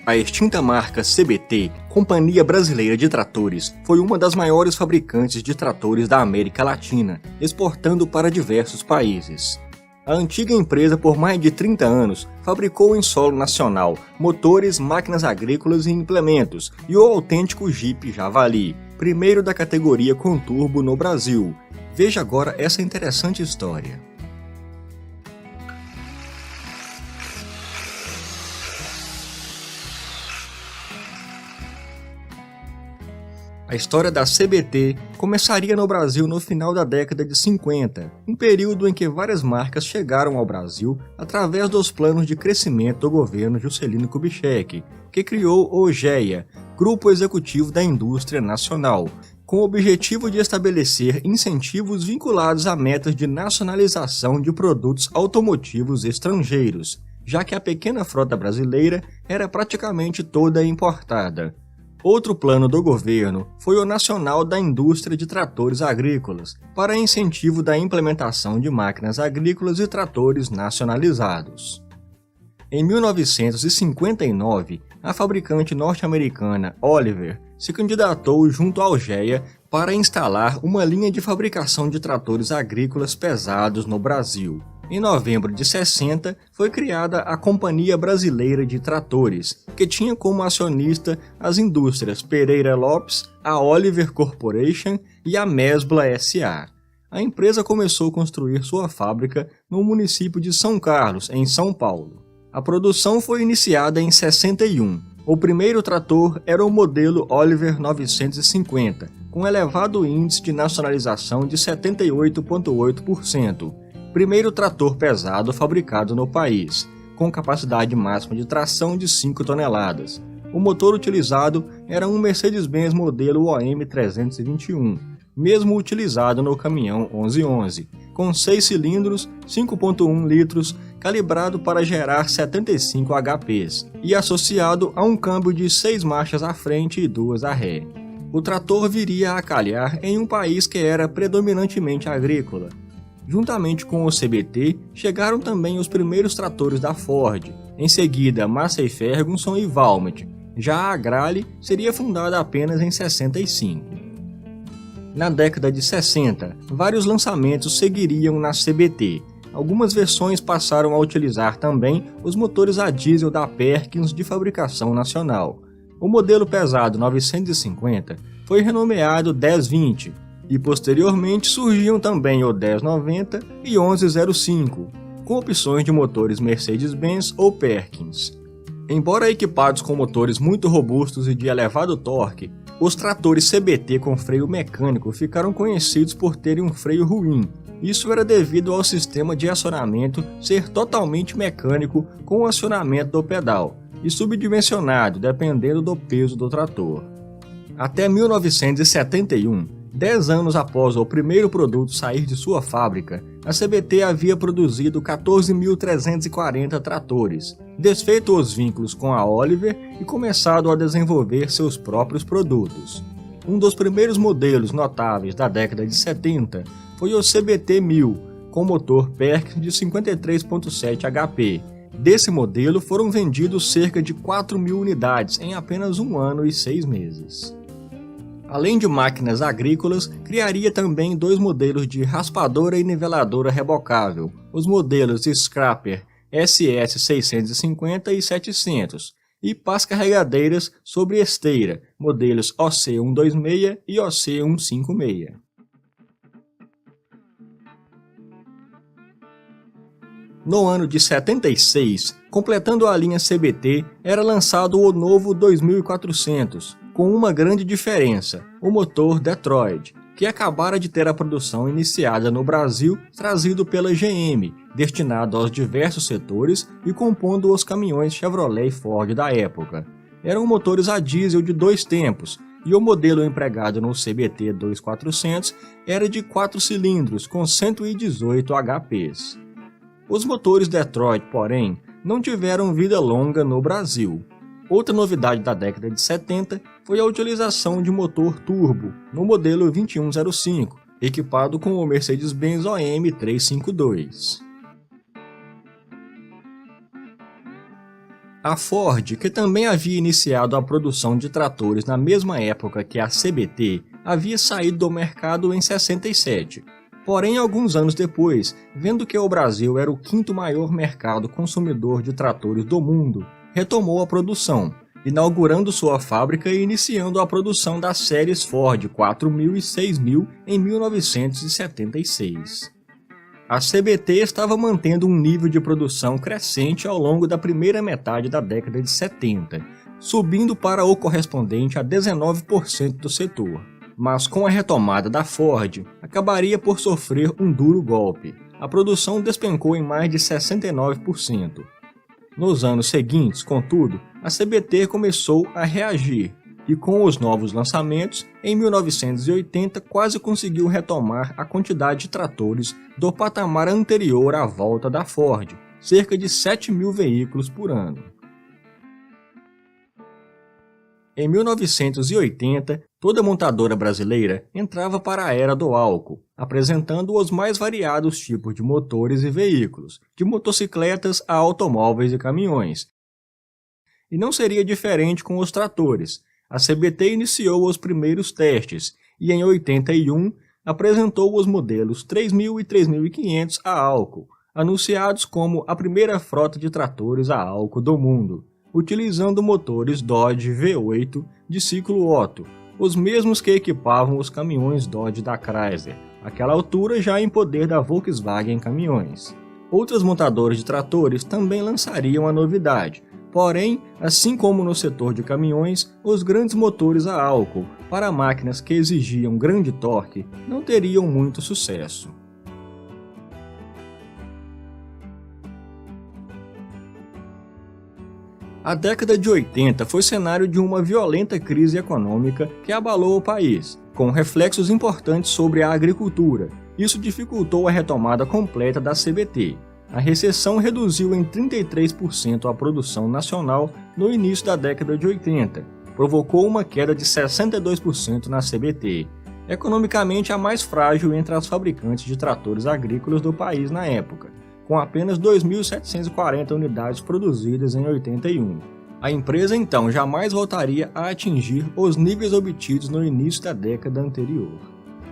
A extinta marca CBT, Companhia Brasileira de Tratores, foi uma das maiores fabricantes de tratores da América Latina, exportando para diversos países. A antiga empresa, por mais de 30 anos, fabricou em solo nacional motores, máquinas agrícolas e implementos, e o autêntico Jeep Javali, primeiro da categoria com turbo no Brasil. Veja agora essa interessante história. A história da CBT começaria no Brasil no final da década de 50, um período em que várias marcas chegaram ao Brasil através dos planos de crescimento do governo Juscelino Kubitschek, que criou o GEA, Grupo Executivo da Indústria Nacional, com o objetivo de estabelecer incentivos vinculados a metas de nacionalização de produtos automotivos estrangeiros, já que a pequena frota brasileira era praticamente toda importada. Outro plano do governo foi o Nacional da Indústria de Tratores Agrícolas, para incentivo da implementação de máquinas agrícolas e tratores nacionalizados. Em 1959, a fabricante norte-americana Oliver se candidatou junto ao GEA para instalar uma linha de fabricação de tratores agrícolas pesados no Brasil. Em novembro de 60, foi criada a Companhia Brasileira de Tratores, que tinha como acionista as indústrias Pereira Lopes, a Oliver Corporation e a Mesbla S.A. A empresa começou a construir sua fábrica no município de São Carlos, em São Paulo. A produção foi iniciada em 61. O primeiro trator era o modelo Oliver 950, com elevado índice de nacionalização de 78,8%. Primeiro trator pesado fabricado no país, com capacidade máxima de tração de 5 toneladas. O motor utilizado era um Mercedes-Benz modelo OM 321, mesmo utilizado no caminhão 1111, com 6 cilindros, 5,1 litros, calibrado para gerar 75 HPs, e associado a um câmbio de 6 marchas à frente e 2 à ré. O trator viria a calhar em um país que era predominantemente agrícola. Juntamente com o CBT, chegaram também os primeiros tratores da Ford, em seguida Massey Ferguson e Valmet. Já a Agrale seria fundada apenas em 65. Na década de 60, vários lançamentos seguiriam na CBT. Algumas versões passaram a utilizar também os motores a diesel da Perkins de fabricação nacional. O modelo pesado 950 foi renomeado 1020, e posteriormente surgiam também o 1090 e 1105, com opções de motores Mercedes-Benz ou Perkins. Embora equipados com motores muito robustos e de elevado torque, os tratores CBT com freio mecânico ficaram conhecidos por terem um freio ruim. Isso era devido ao sistema de acionamento ser totalmente mecânico com o acionamento do pedal, e subdimensionado dependendo do peso do trator. Até 1971, 10 anos após o primeiro produto sair de sua fábrica, a CBT havia produzido 14.340 tratores, desfeito os vínculos com a Oliver e começado a desenvolver seus próprios produtos. Um dos primeiros modelos notáveis da década de 70 foi o CBT 1000, com motor Perkins de 53,7 HP. Desse modelo foram vendidos cerca de 4.000 unidades em apenas 1 ano e 6 meses. Além de máquinas agrícolas, criaria também 2 modelos de raspadora e niveladora rebocável, os modelos Scraper SS650 e 700, e pás carregadeiras sobre esteira, modelos OC126 e OC156. No ano de 76, completando a linha CBT, era lançado o novo 2400, com uma grande diferença, o motor Detroit, que acabara de ter a produção iniciada no Brasil, trazido pela GM, destinado aos diversos setores e compondo os caminhões Chevrolet e Ford da época. Eram motores a diesel de 2 tempos, e o modelo empregado no CBT 2400 era de 4 cilindros com 118 HPs. Os motores Detroit, porém, não tiveram vida longa no Brasil. Outra novidade da década de 70 foi a utilização de motor turbo no modelo 2105, equipado com o Mercedes-Benz OM 352. A Ford, que também havia iniciado a produção de tratores na mesma época que a CBT, havia saído do mercado em 67. Porém, alguns anos depois, vendo que o Brasil era o quinto maior mercado consumidor de tratores do mundo, retomou a produção, inaugurando sua fábrica e iniciando a produção das séries Ford 4000 e 6000 em 1976. A CBT estava mantendo um nível de produção crescente ao longo da primeira metade da década de 70, subindo para o correspondente a 19% do setor. Mas com a retomada da Ford, acabaria por sofrer um duro golpe. A produção despencou em mais de 69%. Nos anos seguintes, contudo, a CBT começou a reagir e, com os novos lançamentos, em 1980 quase conseguiu retomar a quantidade de tratores do patamar anterior à volta da Ford, cerca de 7.000 veículos por ano. Em 1980, toda montadora brasileira entrava para a era do álcool, apresentando os mais variados tipos de motores e veículos, de motocicletas a automóveis e caminhões. E não seria diferente com os tratores. A CBT iniciou os primeiros testes e, em 81, apresentou os modelos 3000 e 3500 a álcool, anunciados como a primeira frota de tratores a álcool do mundo, utilizando motores Dodge V8 de ciclo Otto, os mesmos que equipavam os caminhões Dodge da Chrysler, àquela altura já em poder da Volkswagen Caminhões. Outras montadoras de tratores também lançariam a novidade, porém, assim como no setor de caminhões, os grandes motores a álcool, para máquinas que exigiam grande torque, não teriam muito sucesso. A década de 80 foi cenário de uma violenta crise econômica que abalou o país, com reflexos importantes sobre a agricultura. Isso dificultou a retomada completa da CBT. A recessão reduziu em 33% a produção nacional no início da década de 80, provocou uma queda de 62% na CBT, economicamente a mais frágil entre as fabricantes de tratores agrícolas do país na época, com apenas 2.740 unidades produzidas em 81. A empresa então jamais voltaria a atingir os níveis obtidos no início da década anterior.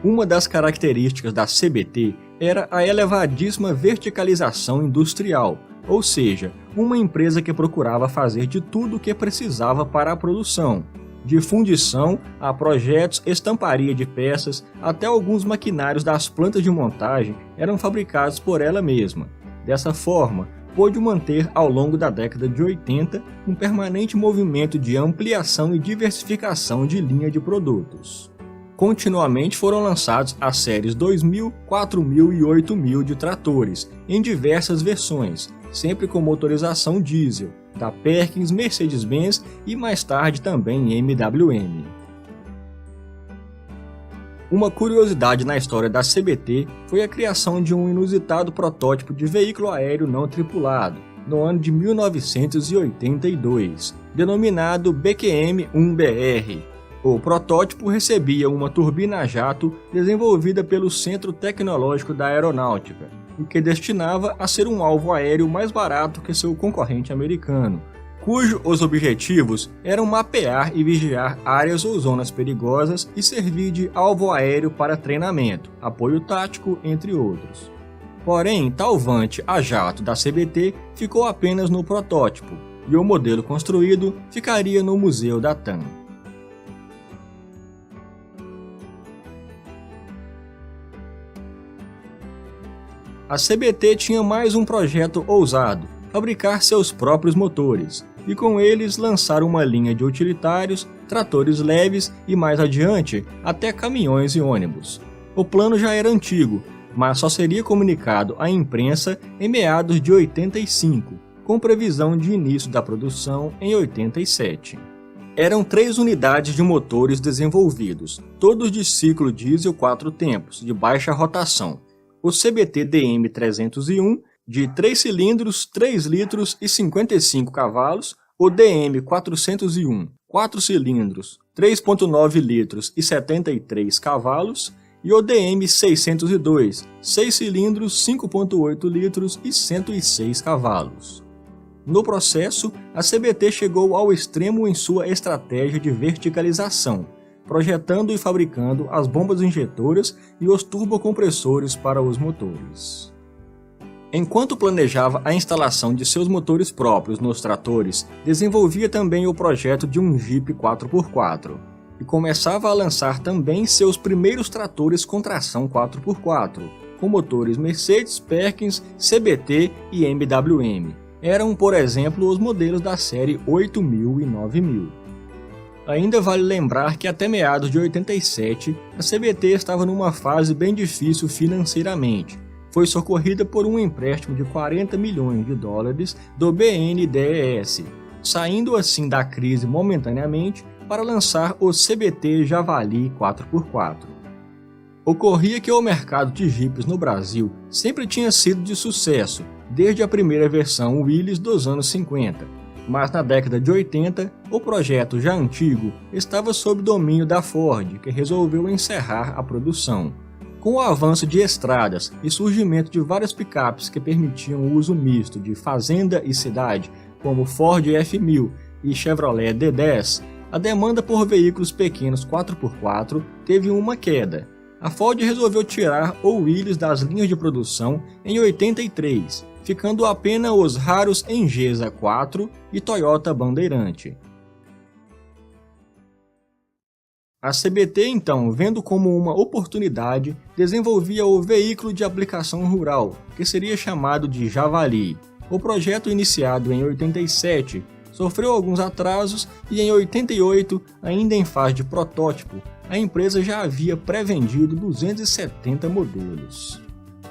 Uma das características da CBT era a elevadíssima verticalização industrial, ou seja, uma empresa que procurava fazer de tudo o que precisava para a produção, de fundição a projetos, estamparia de peças, até alguns maquinários das plantas de montagem eram fabricados por ela mesma. Dessa forma, pôde manter ao longo da década de 80 um permanente movimento de ampliação e diversificação de linha de produtos. Continuamente foram lançados as séries 2000, 4000 e 8000 de tratores, em diversas versões, sempre com motorização diesel, da Perkins, Mercedes-Benz e mais tarde também MWM. Uma curiosidade na história da CBT foi a criação de um inusitado protótipo de veículo aéreo não tripulado, no ano de 1982, denominado BQM-1BR. O protótipo recebia uma turbina a jato desenvolvida pelo Centro Tecnológico da Aeronáutica e que destinava a ser um alvo aéreo mais barato que seu concorrente americano, cujos objetivos eram mapear e vigiar áreas ou zonas perigosas e servir de alvo aéreo para treinamento, apoio tático, entre outros. Porém, tal vante a jato da CBT ficou apenas no protótipo e o modelo construído ficaria no Museu da TAM. A CBT tinha mais um projeto ousado, fabricar seus próprios motores, e com eles lançar uma linha de utilitários, tratores leves e mais adiante, até caminhões e ônibus. O plano já era antigo, mas só seria comunicado à imprensa em meados de 85, com previsão de início da produção em 87. Eram 3 unidades de motores desenvolvidos, todos de ciclo diesel 4 tempos, de baixa rotação. O CBT DM301, de 3 cilindros, 3 litros e 55 cavalos, o DM401, 4 cilindros, 3,9 litros e 73 cavalos, e o DM602, 6 cilindros, 5,8 litros e 106 cavalos. No processo, a CBT chegou ao extremo em sua estratégia de verticalização, projetando e fabricando as bombas injetoras e os turbocompressores para os motores. Enquanto planejava a instalação de seus motores próprios nos tratores, desenvolvia também o projeto de um Jeep 4x4 e começava a lançar também seus primeiros tratores com tração 4x4, com motores Mercedes, Perkins, CBT e MWM. Eram, por exemplo, os modelos da série 8000 e 9000. Ainda vale lembrar que até meados de 87, a CBT estava numa fase bem difícil financeiramente. Foi socorrida por um empréstimo de 40 milhões de dólares do BNDES, saindo assim da crise momentaneamente para lançar o CBT Javali 4x4. Ocorria que o mercado de jipes no Brasil sempre tinha sido de sucesso, desde a primeira versão Willys dos anos 50, mas na década de 80, o projeto já antigo estava sob domínio da Ford, que resolveu encerrar a produção. Com o avanço de estradas e surgimento de várias picapes que permitiam o uso misto de fazenda e cidade, como Ford F1000 e Chevrolet D10, a demanda por veículos pequenos 4x4 teve uma queda. A Ford resolveu tirar o Willys das linhas de produção em 83, ficando apenas os raros Engesa 4 e Toyota Bandeirante. A CBT, então, vendo como uma oportunidade, desenvolvia o veículo de aplicação rural, que seria chamado de Javali. O projeto, iniciado em 87, sofreu alguns atrasos e em 88, ainda em fase de protótipo, a empresa já havia pré-vendido 270 modelos.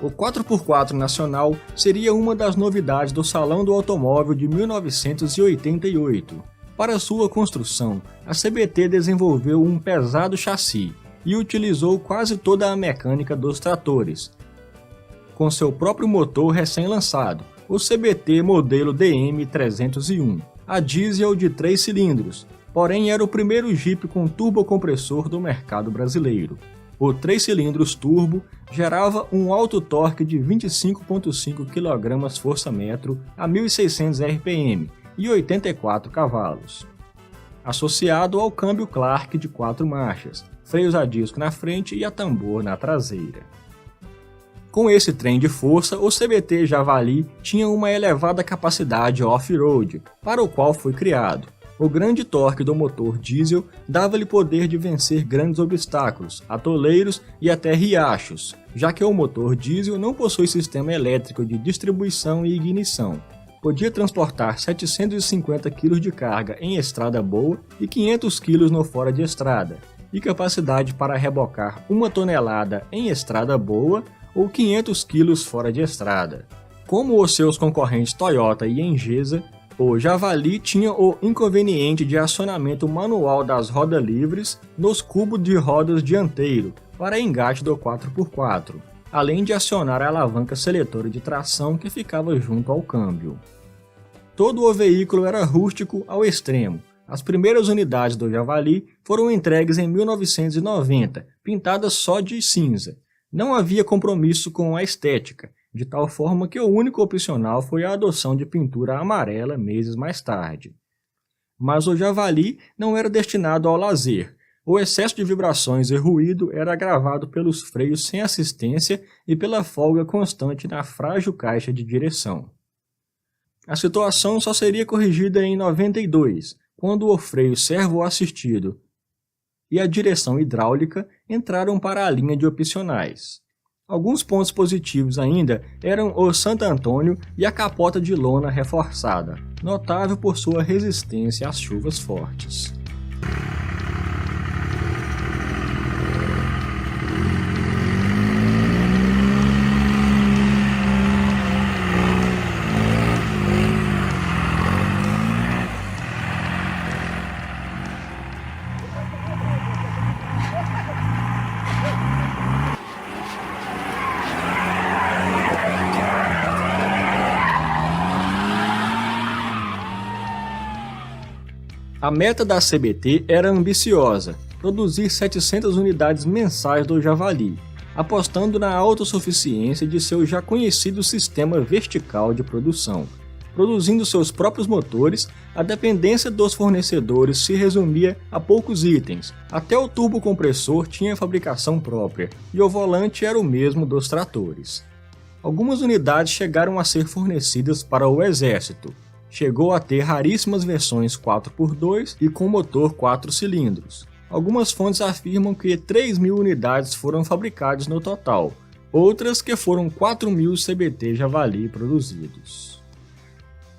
O 4x4 nacional seria uma das novidades do Salão do Automóvel de 1988. Para sua construção, a CBT desenvolveu um pesado chassi e utilizou quase toda a mecânica dos tratores, com seu próprio motor recém-lançado, o CBT modelo DM301, a diesel de 3 cilindros, porém era o primeiro Jeep com turbocompressor do mercado brasileiro. O 3 cilindros turbo gerava um alto torque de 25,5 kgfm a 1.600 RPM, e 84 cavalos, associado ao câmbio Clark de 4 marchas, freios a disco na frente e a tambor na traseira. Com esse trem de força, o CBT Javali tinha uma elevada capacidade off-road, para o qual foi criado. O grande torque do motor diesel dava-lhe poder de vencer grandes obstáculos, atoleiros e até riachos, já que o motor diesel não possui sistema elétrico de distribuição e ignição. Podia transportar 750 kg de carga em estrada boa e 500 kg no fora de estrada, e capacidade para rebocar 1 tonelada em estrada boa ou 500 kg fora de estrada. Como os seus concorrentes Toyota e Engesa, o Javali tinha o inconveniente de acionamento manual das rodas livres nos cubos de rodas dianteiro para engate do 4x4, além de acionar a alavanca seletora de tração que ficava junto ao câmbio. Todo o veículo era rústico ao extremo. As primeiras unidades do Javali foram entregues em 1990, pintadas só de cinza. Não havia compromisso com a estética, de tal forma que o único opcional foi a adoção de pintura amarela meses mais tarde. Mas o Javali não era destinado ao lazer. O excesso de vibrações e ruído era agravado pelos freios sem assistência e pela folga constante na frágil caixa de direção. A situação só seria corrigida em 92, quando o freio servo-assistido e a direção hidráulica entraram para a linha de opcionais. Alguns pontos positivos ainda eram o Santo Antônio e a capota de lona reforçada, notável por sua resistência às chuvas fortes. A meta da CBT era ambiciosa, produzir 700 unidades mensais do Javali, apostando na autossuficiência de seu já conhecido sistema vertical de produção. Produzindo seus próprios motores, a dependência dos fornecedores se resumia a poucos itens. Até o turbocompressor tinha fabricação própria, e o volante era o mesmo dos tratores. Algumas unidades chegaram a ser fornecidas para o exército. Chegou a ter raríssimas versões 4x2 e com motor 4 cilindros. Algumas fontes afirmam que 3.000 unidades foram fabricadas no total, outras que foram 4.000 CBT Javali produzidos.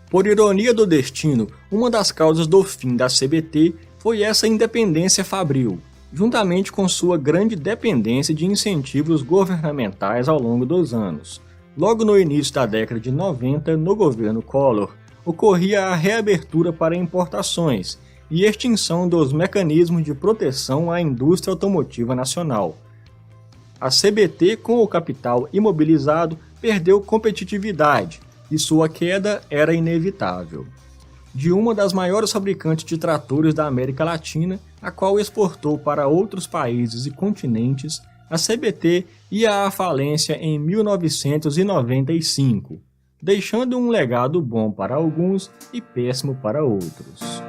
Por ironia do destino, uma das causas do fim da CBT foi essa independência fabril, juntamente com sua grande dependência de incentivos governamentais ao longo dos anos. Logo no início da década de 90, no governo Collor, ocorria a reabertura para importações e extinção dos mecanismos de proteção à indústria automotiva nacional. A CBT, com o capital imobilizado, perdeu competitividade e sua queda era inevitável. De uma das maiores fabricantes de tratores da América Latina, a qual exportou para outros países e continentes, a CBT ia à falência em 1995, deixando um legado bom para alguns e péssimo para outros.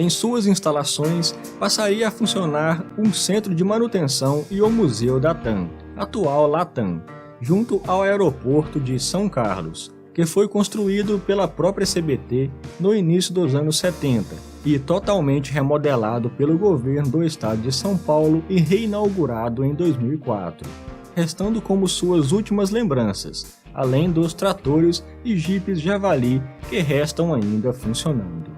Em suas instalações, passaria a funcionar um centro de manutenção e o Museu da TAM, atual Latam, junto ao aeroporto de São Carlos, que foi construído pela própria CBT no início dos anos 70 e totalmente remodelado pelo governo do estado de São Paulo e reinaugurado em 2004, restando como suas últimas lembranças, além dos tratores e jipes Javali que restam ainda funcionando.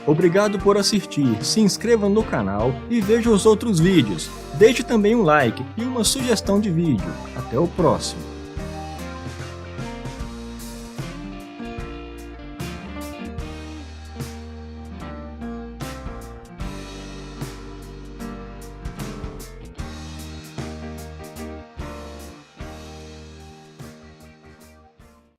Obrigado por assistir, se inscreva no canal e veja os outros vídeos. Deixe também um like e uma sugestão de vídeo. Até o próximo!